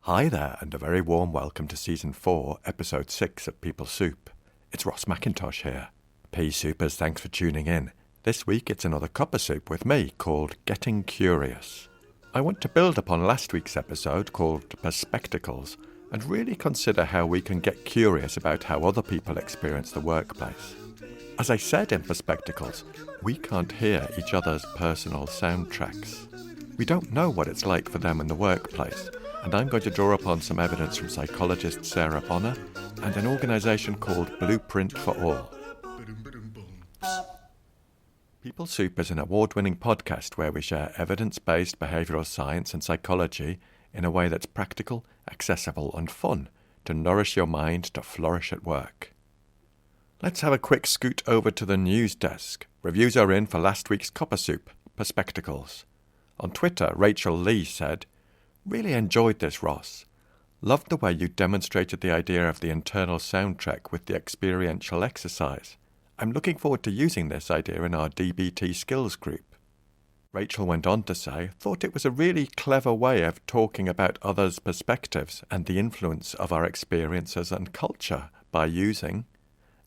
Hi there, and a very warm welcome to Season 4, Episode 6 of PeopleSoup. It's Ross McIntosh here. P-Soupers, thanks for tuning in. This week it's another cuppa soup with me called Getting Curious. I want to build upon last week's episode called Perspectacles and really consider how we can get curious about how other people experience the workplace. As I said in Perspectacles, we can't hear each other's personal soundtracks. We don't know what it's like for them in the workplace, and I'm going to draw upon some evidence from psychologist Sarah Bonner and an organisation called Blueprint for All. PeopleSoup is an award-winning podcast where we share evidence-based behavioural science and psychology in a way that's practical, accessible and fun to nourish your mind to flourish at work. Let's have a quick scoot over to the news desk. Reviews are in for last week's cuppa soup, Perspectacles. On Twitter, Rachel Lee said, "Really enjoyed this, Ross. Loved the way you demonstrated the idea of the internal soundtrack with the experiential exercise. I'm looking forward to using this idea in our DBT skills group." Rachel went on to say, "Thought it was a really clever way of talking about others' perspectives and the influence of our experiences and culture by using..."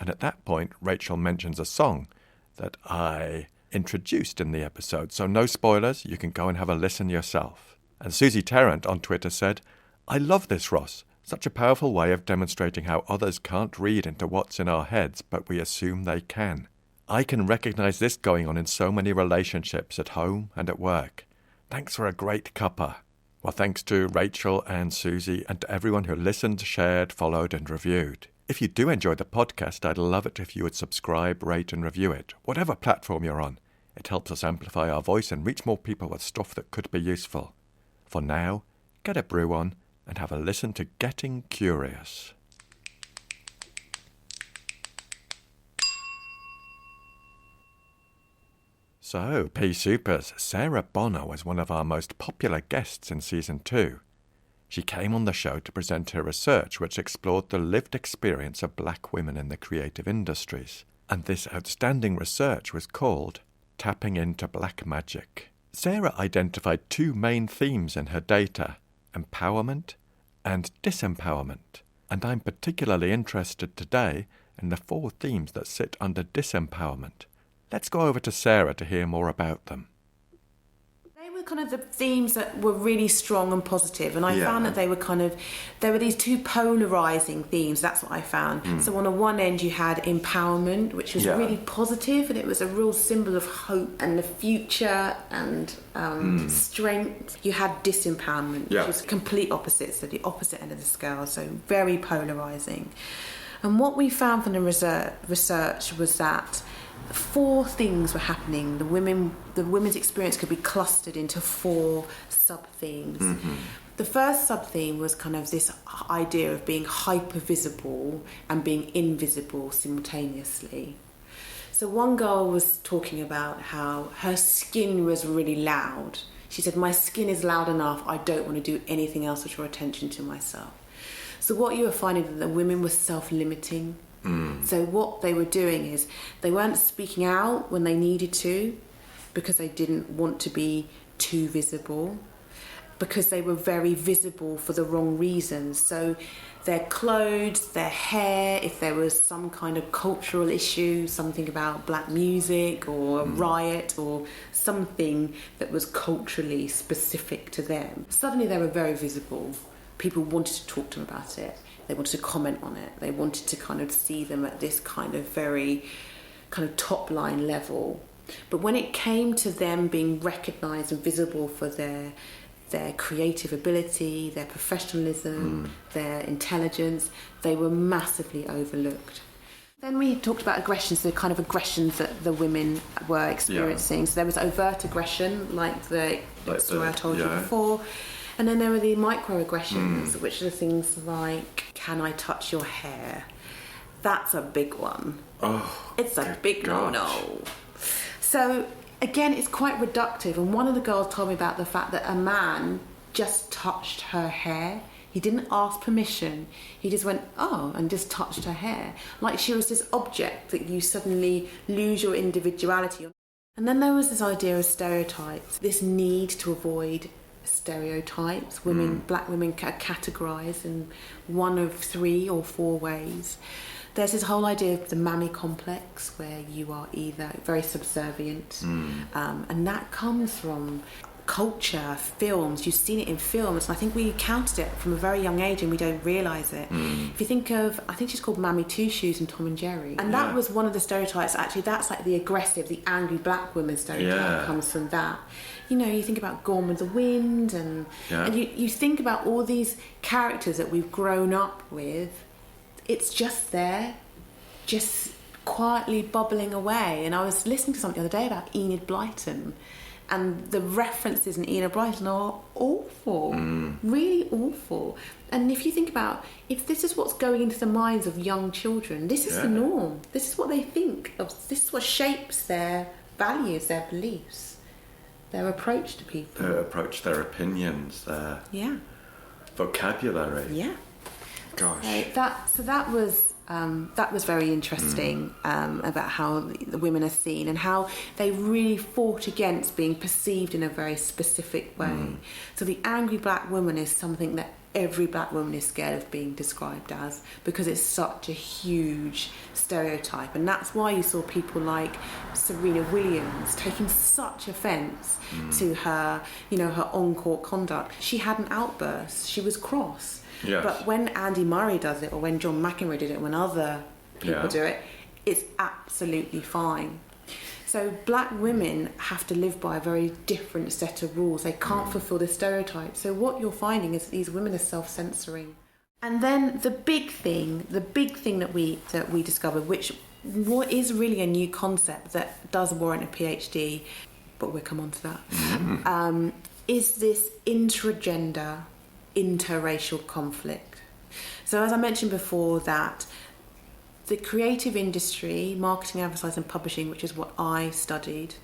And at that point, Rachel mentions a song that I introduced in the episode, so no spoilers, you can go and have a listen yourself. And Susie Tarrant on Twitter said, "I love this, Ross. Such a powerful way of demonstrating how others can't read into what's in our heads, but we assume they can. I can recognise this going on in so many relationships at home and at work. Thanks for a great cuppa." Well, thanks to Rachel and Susie and to everyone who listened, shared, followed and reviewed. If you do enjoy the podcast, I'd love it if you would subscribe, rate and review it, whatever platform you're on. It helps us amplify our voice and reach more people with stuff that could be useful. For now, get a brew on and have a listen to Getting Curious. So, P-Soupers, Sarah Bonner was one of our most popular guests in Season 2. She came on the show to present her research which explored the lived experience of black women in the creative industries. And this outstanding research was called Tapping into Black Magic. Sarah identified two main themes in her data, empowerment and disempowerment, and I'm particularly interested today in the four themes that sit under disempowerment. Let's go over to Sarah to hear more about them. They were kind of the themes that were really strong and positive, and I found that they were these two polarising themes. That's what I found. So on the one end you had empowerment, which was really positive, and it was a real symbol of hope and the future and strength. You had disempowerment, which was complete opposite, so the opposite end of the scale, so very polarising. And what we found from the research was that four things were happening. The women's experience could be clustered into four sub-themes. The first sub-theme was kind of this idea of being hyper-visible and being invisible simultaneously. So one girl was talking about how her skin was really loud. She said, "My skin is loud enough, I don't want to do anything else to draw attention to myself." So what you were finding that the women were self-limiting. So what they were doing is they weren't speaking out when they needed to because they didn't want to be too visible, because they were very visible for the wrong reasons. So their clothes, their hair, if there was some kind of cultural issue, something about black music or a riot or something that was culturally specific to them, suddenly they were very visible. People wanted to talk to them about it. They wanted to comment on it. They wanted to kind of see them at this kind of very kind of top line level. But when it came to them being recognised and visible for their creative ability, their professionalism, their intelligence, they were massively overlooked. Then we talked about aggressions, the kind of aggressions that the women were experiencing. So there was overt aggression, like the story I told you before. And then there were the microaggressions, which are things like, "Can I touch your hair?" That's a big one. It's a big no-no. So again, it's quite reductive. And one of the girls told me about the fact that a man just touched her hair. He didn't ask permission. He just went, and just touched her hair. Like she was this object that you suddenly lose your individuality. And then there was this idea of stereotypes, this need to avoid stereotypes. Black women are categorised in one of 3 or 4 ways. There's this whole idea of the mammy complex, where you are either very subservient, and that comes from culture, films. You've seen it in films, and I think we encountered it from a very young age and we don't realise it. If you think of, I think she's called Mammy Two Shoes in Tom and Jerry, and that was one of the stereotypes. Actually, that's like the aggressive, the angry black woman stereotype comes from that. You know, you think about Gone with the Wind, and you think about all these characters that we've grown up with. It's just there, just quietly bubbling away. And I was listening to something the other day about Enid Blyton, and the references in Enid Blyton are awful, really awful. And if you think about, if this is what's going into the minds of young children, this is the norm. This is what they think of. This is what shapes their values, their beliefs, their approach to people. Their approach, their opinions, their vocabulary. Yeah. Gosh. So that was very interesting about how the women are seen and how they really fought against being perceived in a very specific way. So the angry black woman is something that every black woman is scared of being described as, because it's such a huge stereotype. And that's why you saw people like Serena Williams taking such offence to her, her on-court conduct. She had an outburst. She was cross. Yes. But when Andy Murray does it, or when John McEnroe did it, when other people do it, it's absolutely fine. So black women have to live by a very different set of rules. They can't fulfil the stereotype. So what you're finding is that these women are self-censoring. And then the big thing that we discovered, what is really a new concept that does warrant a PhD, but we'll come on to that, is this intragender, interracial conflict. So as I mentioned before, that the creative industry, marketing, advertising, publishing, which is what I studied,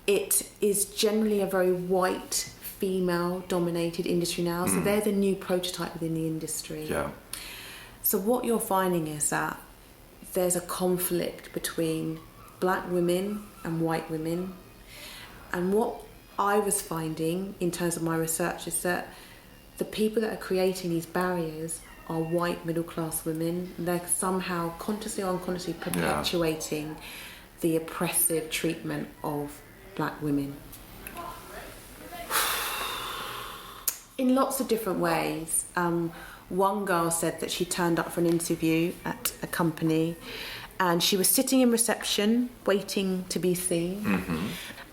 it is generally a very white, female-dominated industry now. So they're the new prototype within the industry. Yeah. So what you're finding is that there's a conflict between black women and white women. And what I was finding in terms of my research is that the people that are creating these barriers are white middle-class women. They're somehow consciously or unconsciously perpetuating the oppressive treatment of black women. In lots of different ways. One girl said that she turned up for an interview at a company and she was sitting in reception waiting to be seen.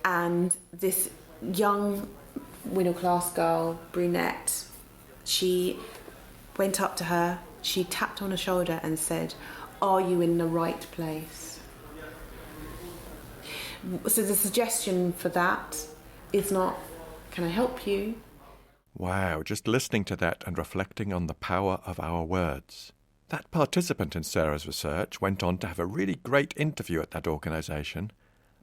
And this young middle-class girl, brunette, she went up to her, she tapped on her shoulder and said, "Are you in the right place?" So the suggestion for that is not, "Can I help you?" Wow, just listening to that and reflecting on the power of our words. That participant in Sarah's research went on to have a really great interview at that organisation,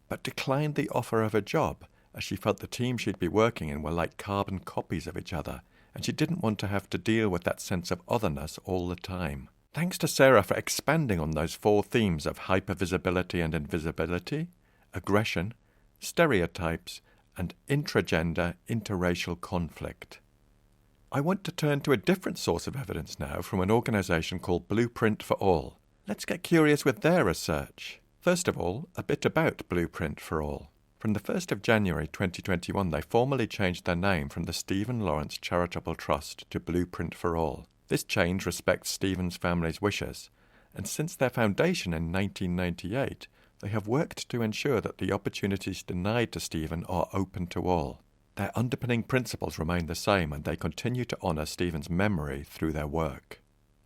but declined the offer of a job as she felt the team she'd be working in were like carbon copies of each other, and she didn't want to have to deal with that sense of otherness all the time. Thanks to Sarah for expanding on those 4 themes of hypervisibility and invisibility, aggression, stereotypes, and intragender, interracial conflict. I want to turn to a different source of evidence now from an organisation called Blueprint for All. Let's get curious with their research. First of all, a bit about Blueprint for All. From the 1st of January 2021, they formally changed their name from the Stephen Lawrence Charitable Trust to Blueprint for All. This change respects Stephen's family's wishes, and since their foundation in 1998, they have worked to ensure that the opportunities denied to Stephen are open to all. Their underpinning principles remain the same, and they continue to honour Stephen's memory through their work.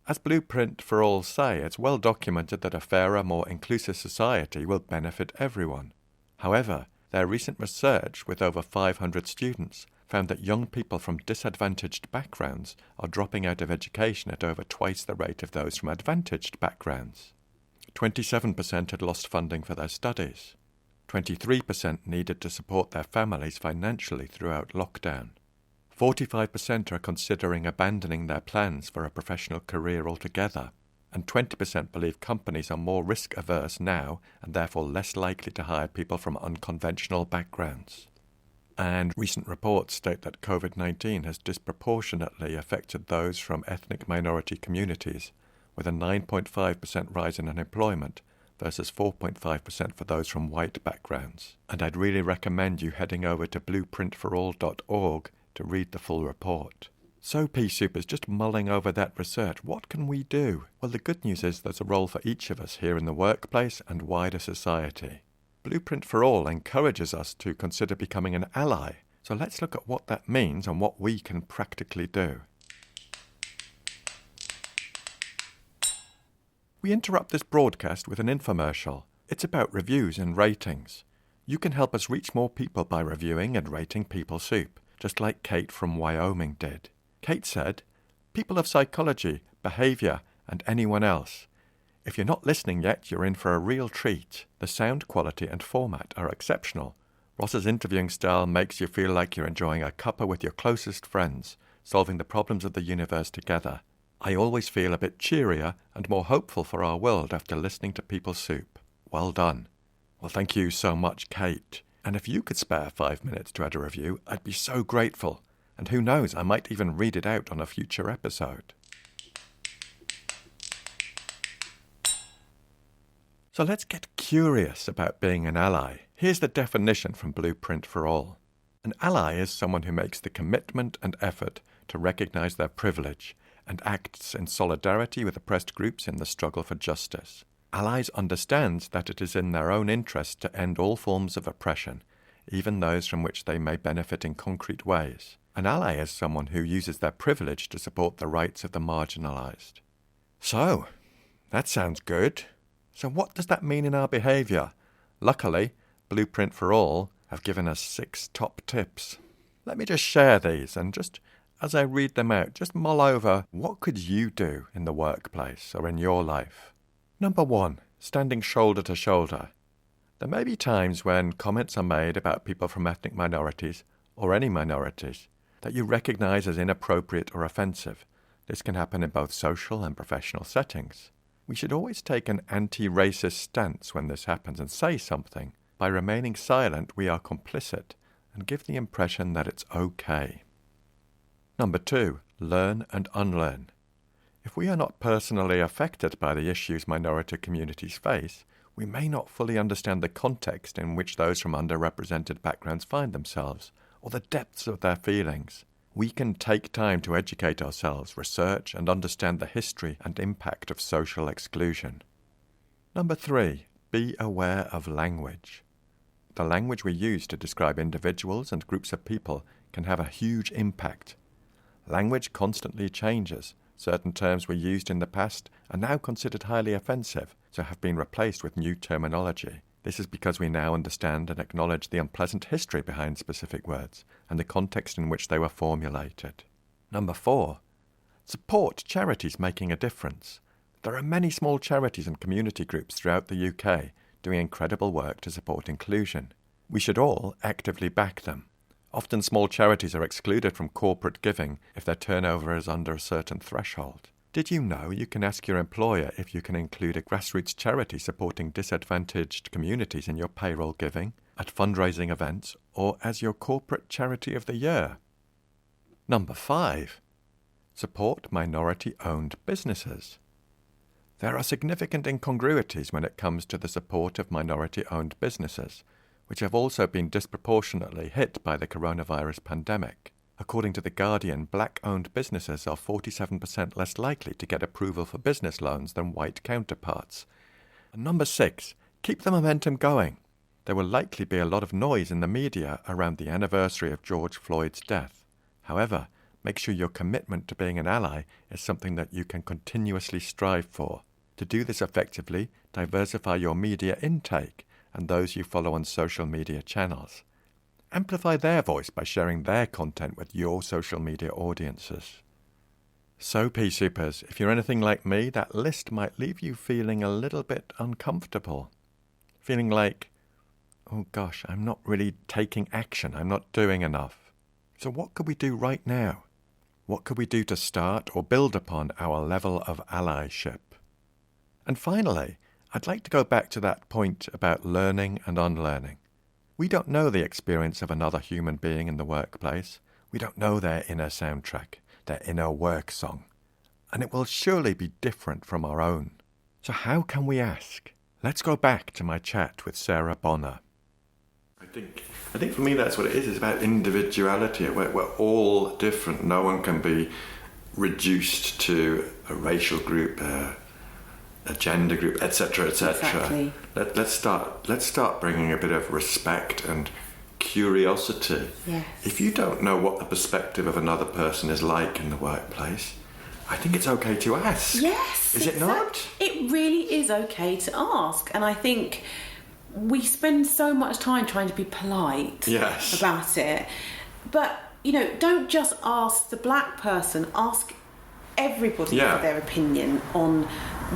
As Blueprint for All say, it's well documented that a fairer, more inclusive society will benefit everyone. However, their recent research with over 500 students found that young people from disadvantaged backgrounds are dropping out of education at over twice the rate of those from advantaged backgrounds. 27% had lost funding for their studies. 23% needed to support their families financially throughout lockdown. 45% are considering abandoning their plans for a professional career altogether. And 20% believe companies are more risk-averse now and therefore less likely to hire people from unconventional backgrounds. And recent reports state that COVID-19 has disproportionately affected those from ethnic minority communities, with a 9.5% rise in unemployment versus 4.5% for those from white backgrounds. And I'd really recommend you heading over to blueprintforall.org to read the full report. So, PeopleSoup is just mulling over that research. What can we do? Well, the good news is there's a role for each of us here in the workplace and wider society. Blueprint for All encourages us to consider becoming an ally. So let's look at what that means and what we can practically do. We interrupt this broadcast with an infomercial. It's about reviews and ratings. You can help us reach more people by reviewing and rating PeopleSoup, just like Kate from Wyoming did. Kate said, "People of psychology, behaviour, and anyone else. If you're not listening yet, you're in for a real treat. The sound quality and format are exceptional. Ross's interviewing style makes you feel like you're enjoying a cuppa with your closest friends, solving the problems of the universe together. I always feel a bit cheerier and more hopeful for our world after listening to PeopleSoup. Well done." Well, thank you so much, Kate. And if you could spare 5 minutes to add a review, I'd be so grateful. And who knows, I might even read it out on a future episode. So let's get curious about being an ally. Here's the definition from Blueprint for All. An ally is someone who makes the commitment and effort to recognize their privilege and acts in solidarity with oppressed groups in the struggle for justice. Allies understand that it is in their own interest to end all forms of oppression, even those from which they may benefit in concrete ways. An ally is someone who uses their privilege to support the rights of the marginalized. So, that sounds good. So what does that mean in our behaviour? Luckily, Blueprint for All have given us 6 top tips. Let me just share these, and just as I read them out, just mull over what could you do in the workplace or in your life. Number 1, standing shoulder to shoulder. There may be times when comments are made about people from ethnic minorities, or any minorities, that you recognise as inappropriate or offensive. This can happen in both social and professional settings. We should always take an anti-racist stance when this happens and say something. By remaining silent, we are complicit and give the impression that it's okay. Number 2, learn and unlearn. If we are not personally affected by the issues minority communities face, we may not fully understand the context in which those from underrepresented backgrounds find themselves, or the depths of their feelings. We can take time to educate ourselves, research, and understand the history and impact of social exclusion. Number 3, be aware of language. The language we use to describe individuals and groups of people can have a huge impact. Language constantly changes. Certain terms were used in the past are now considered highly offensive, so have been replaced with new terminology. This is because we now understand and acknowledge the unpleasant history behind specific words and the context in which they were formulated. Number 4, support charities making a difference. There are many small charities and community groups throughout the UK doing incredible work to support inclusion. We should all actively back them. Often small charities are excluded from corporate giving if their turnover is under a certain threshold. Did you know you can ask your employer if you can include a grassroots charity supporting disadvantaged communities in your payroll giving, at fundraising events, or as your corporate charity of the year? Number 5, support minority-owned businesses. There are significant incongruities when it comes to the support of minority-owned businesses, which have also been disproportionately hit by the coronavirus pandemic. According to The Guardian, black-owned businesses are 47% less likely to get approval for business loans than white counterparts. And number 6, keep the momentum going. There will likely be a lot of noise in the media around the anniversary of George Floyd's death. However, make sure your commitment to being an ally is something that you can continuously strive for. To do this effectively, diversify your media intake and those you follow on social media channels. Amplify their voice by sharing their content with your social media audiences. So, PeopleSoupers, if you're anything like me, that list might leave you feeling a little bit uncomfortable. Feeling like, oh gosh, I'm not really taking action, I'm not doing enough. So what could we do right now? What could we do to start or build upon our level of allyship? And finally, I'd like to go back to that point about learning and unlearning. We don't know the experience of another human being in the workplace. We don't know their inner soundtrack, their inner work song. And it will surely be different from our own. So how can we ask? Let's go back to my chat with Sarah Bonner. I think for me that's what it is. It's about individuality. We're all different. No one can be reduced to a racial group, a gender group, etc., etc. Exactly. Let's start bringing a bit of respect and curiosity. Yes. If you don't know what the perspective of another person is like in the workplace, I think it's okay to ask. Yes. Is it not? It really is okay to ask. And I think we spend so much time trying to be polite about it. But, don't just ask the black person, ask everybody for their opinion on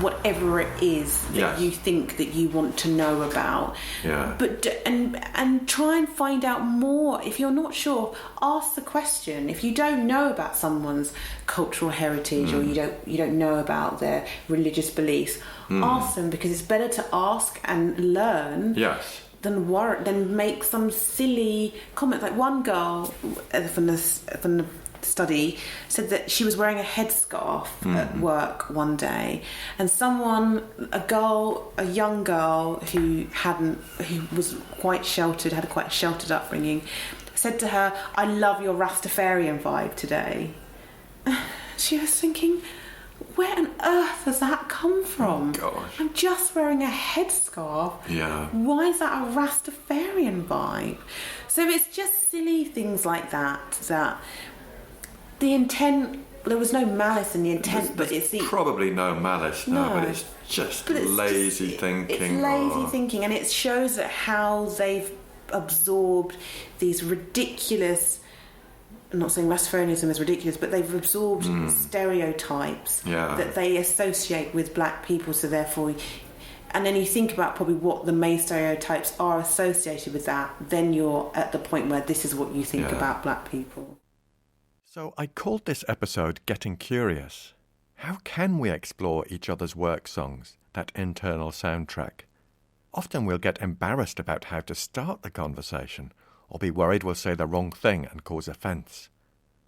whatever it is that you think that you want to know about. But and try and find out more. If you're not sure, ask the question. If you don't know about someone's cultural heritage or you don't know about their religious beliefs, ask them, because it's better to ask and learn than make some silly comment. Like one girl from the study said that she was wearing a headscarf at work one day, and a young girl who was quite sheltered, had a quite sheltered upbringing, said to her, "I love your Rastafarian vibe today." She was thinking, where on earth has that come from? Oh, gosh. I'm just wearing a headscarf. Yeah. Why is that a Rastafarian vibe? So it's just silly things like that the intent, there was no malice in the intent, but it's probably no malice, but it's just lazy thinking. It's lazy thinking, and it shows that how they've absorbed these ridiculous, I'm not saying Rastafarianism is ridiculous, but they've absorbed stereotypes that they associate with black people, so therefore, and then you think about probably what the main stereotypes are associated with that, then you're at the point where this is what you think about black people. So I called this episode Getting Curious. How can we explore each other's work songs, that internal soundtrack? Often we'll get embarrassed about how to start the conversation, or be worried we'll say the wrong thing and cause offence.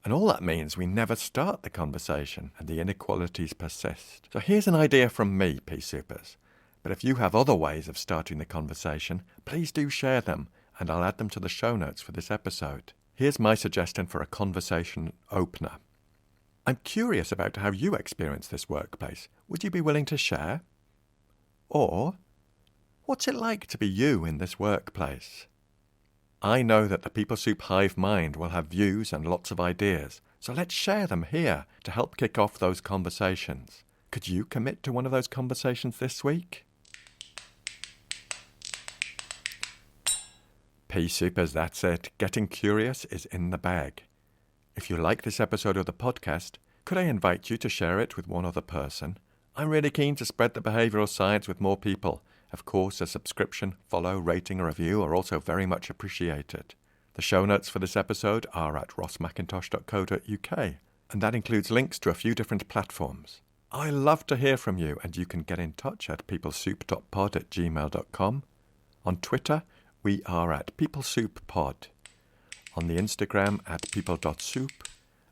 And all that means we never start the conversation and the inequalities persist. So here's an idea from me, PeopleSoupers. But if you have other ways of starting the conversation, please do share them, and I'll add them to the show notes for this episode. Here's my suggestion for a conversation opener. I'm curious about how you experience this workplace. Would you be willing to share? Or, what's it like to be you in this workplace? I know that the PeopleSoup hive mind will have views and lots of ideas, so let's share them here to help kick off those conversations. Could you commit to one of those conversations this week? PeopleSoupers, that's it. Getting Curious is in the bag. If you like this episode of the podcast, could I invite you to share it with one other person? I'm really keen to spread the behavioural science with more people. Of course, a subscription, follow, rating, or review are also very much appreciated. The show notes for this episode are at rossmcintosh.co.uk, and that includes links to a few different platforms. I love to hear from you, and you can get in touch at peoplesoup.pod@gmail.com. On Twitter, we are at PeopleSoupPod. On the Instagram at people.soup.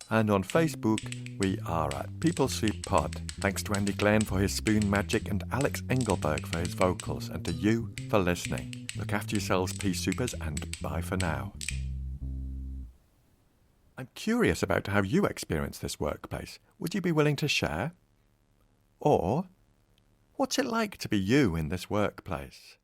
And on Facebook, we are at PeopleSoupPod. Thanks to Andy Glenn for his spoon magic and Alex Engelberg for his vocals, and to you for listening. Look after yourselves, PeopleSoupers, and bye for now. I'm curious about how you experience this workplace. Would you be willing to share? Or, what's it like to be you in this workplace?